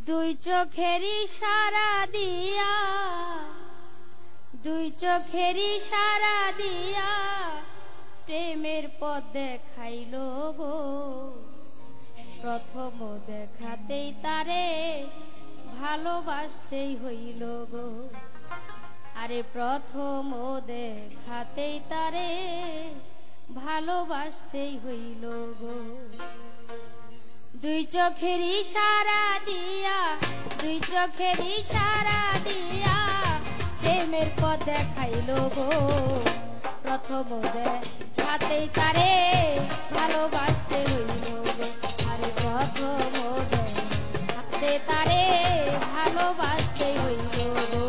দুই চোখের ইশারা দিয়া, দুই চোখের ইশারা দিয়া প্রেমের পথ দেখাইলো গো। প্রথম দেখাতেই তারে ভালোবাসতেই হইল গো। আরে প্রথম দেখাতেই তারে ভালোবাসতেই হইল গো। দুই চোখের ইশারা দিয়া, দুই চোখের ইশারা দিয়া প্রেমের পথ দেখাইল গো। প্রথম দেখাতেই তারে ভালোবাসতে হইল গো। আরে প্রথম দেখাতে তারে ভালোবাসতে হইল গো।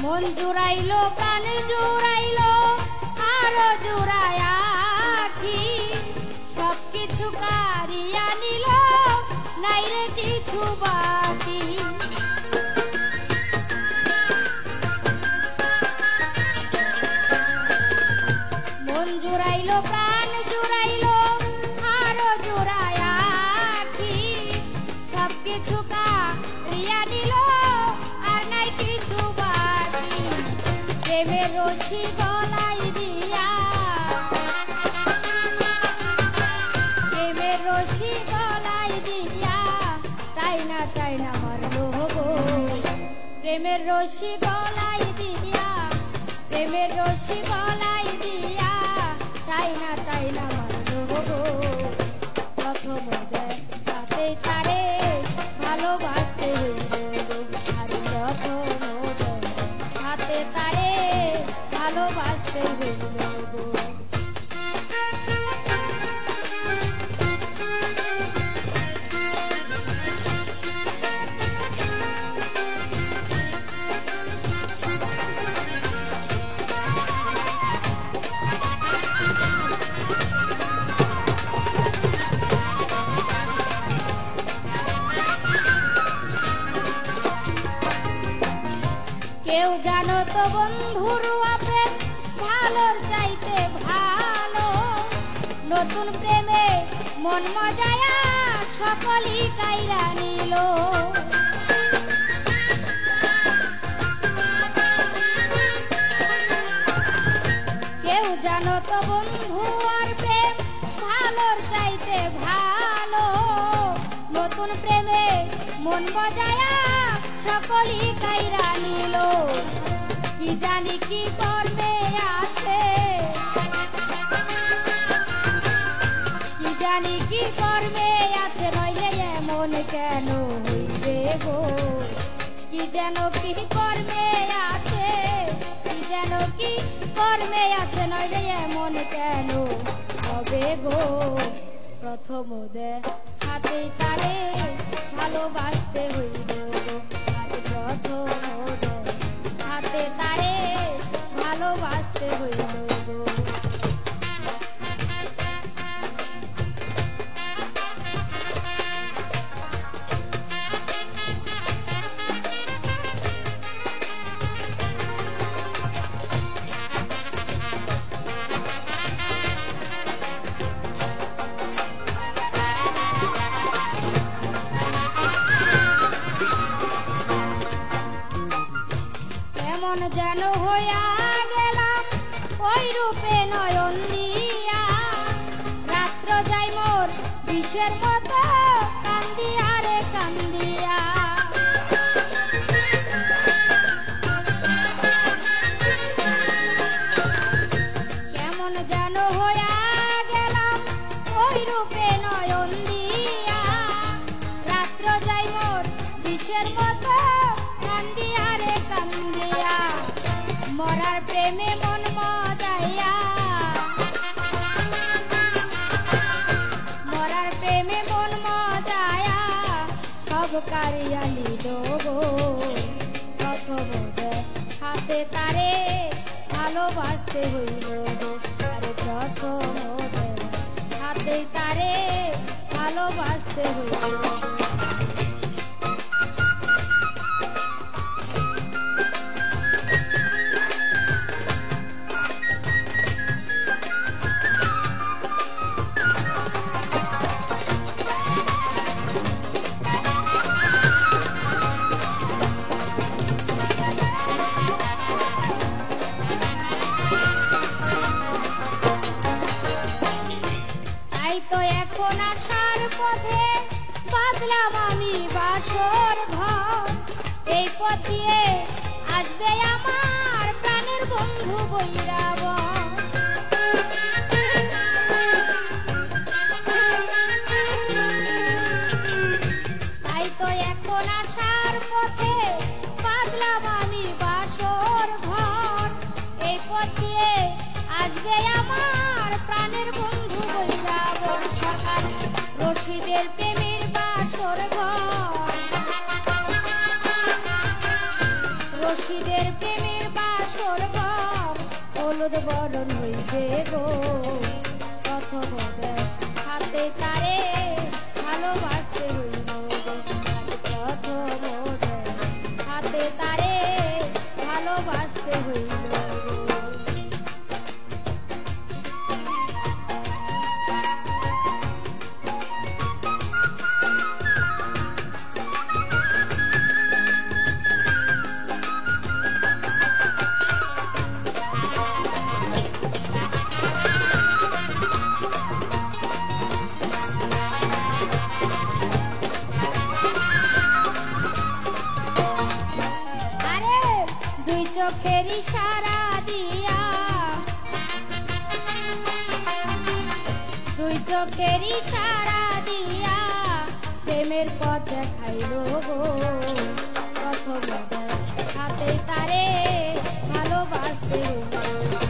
মন জুড়াইলো প্রাণ জুড়াইলো আরো জুড়ায় আখি, সবকিছু কারিয়া নিল নাই রে কিছু বাকি। মন জুড়াইলো প্রাণ জুড়াইলো আরো জুড়ায় আখি, সবকিছু কারিয়া নিল আর নাই কিছু বাকি। প্রেমের রশি গলাই দিয়া, প্রেমের রশি গলাই দিয়া টাইনা টাইনা মারলো গো। প্রেমের রশি গলাই দিয়া, প্রেমের রশি গলাই দিয়া টাইনা টাইনা মারলো গো। প্রথম দেখাতেই তারে ভালোবাসতে হইল গো। আরে প্রথম দেখাতে তারে ভালোবাসতে হইল গো। কেউ জানো তো বন্ধুর আপে ভালোর চাইতে ভালো, নতুন প্রেমে মন মজায়া সকলই কাইরা নিল। কেউ জানো তো বন্ধু আর প্রেম ভালোর চাইতে ভালো, নতুন প্রেমে মন মজায়া সকলই কাইরা নিল। কি জানি কি কর্মে আছে, কি জানি কি কর্মে আছে, নইলে এমন কেন হইবে গো। কি যেন কি কর্মে আছে, কি যেন কি কর্মে আছে, নইলে এমন কেন হবে গো। প্রথম দেখাতেই তারে ভালোবাসতে হইল গো। আরে প্রথম দেখাতে তারে ভালোবাসতে হইল গো। কেমন যেন হইয়া গেলাম ওই রূপে নয়ন দিয়া, রাত্র যাই মোর বিষের মতো কান্দিয়া রে কান্দিয়া। কেমন যেন হইয়া গেলাম ওই রূপে নয়ন দিয়া, রাত্র যাই মোর বিষের মতো কান্দিয়া রে কান্দিয়া। মরার প্রেমে মন মজাইয়া, মরার প্রেমে মন মজায়া সব কারিয়া নিল গো। প্রথম হাতে তারে ভালোবাসতে হইল গো। আরে প্রথম হাতেই তারে ভালোবাসতে হইল। তাই তো এখন আসার পথে বাঁধলাম আমি বাসর ঘর। এই পথ দিয়ে আসবে আমার প্রাণের বন্ধু বৈরাবন। তাই তো এখন আসার পথে বাঁধলাম আমি বাসর ঘর। এই পথ দিয়ে আসবে আমার প্রাণের বন্ধু বৈরাবন। সকাল রশিদের প্রেমের বাসর ঘর, রশিদের প্রেমের বাসর ঘর। হলুদ বরণ হইবে গো প্রথম হাতে তারে ভালোবাসতে হইল গো। প্রথম হাতে তারে ভালোবাসতে হইল গো। দুই চোখের ইশারা দিয়া, দুই চোখের ইশারা দিয়া প্রেমের পথ দেখাইল গো। প্রথম হাতে তারে ভালোবাসতে হইল।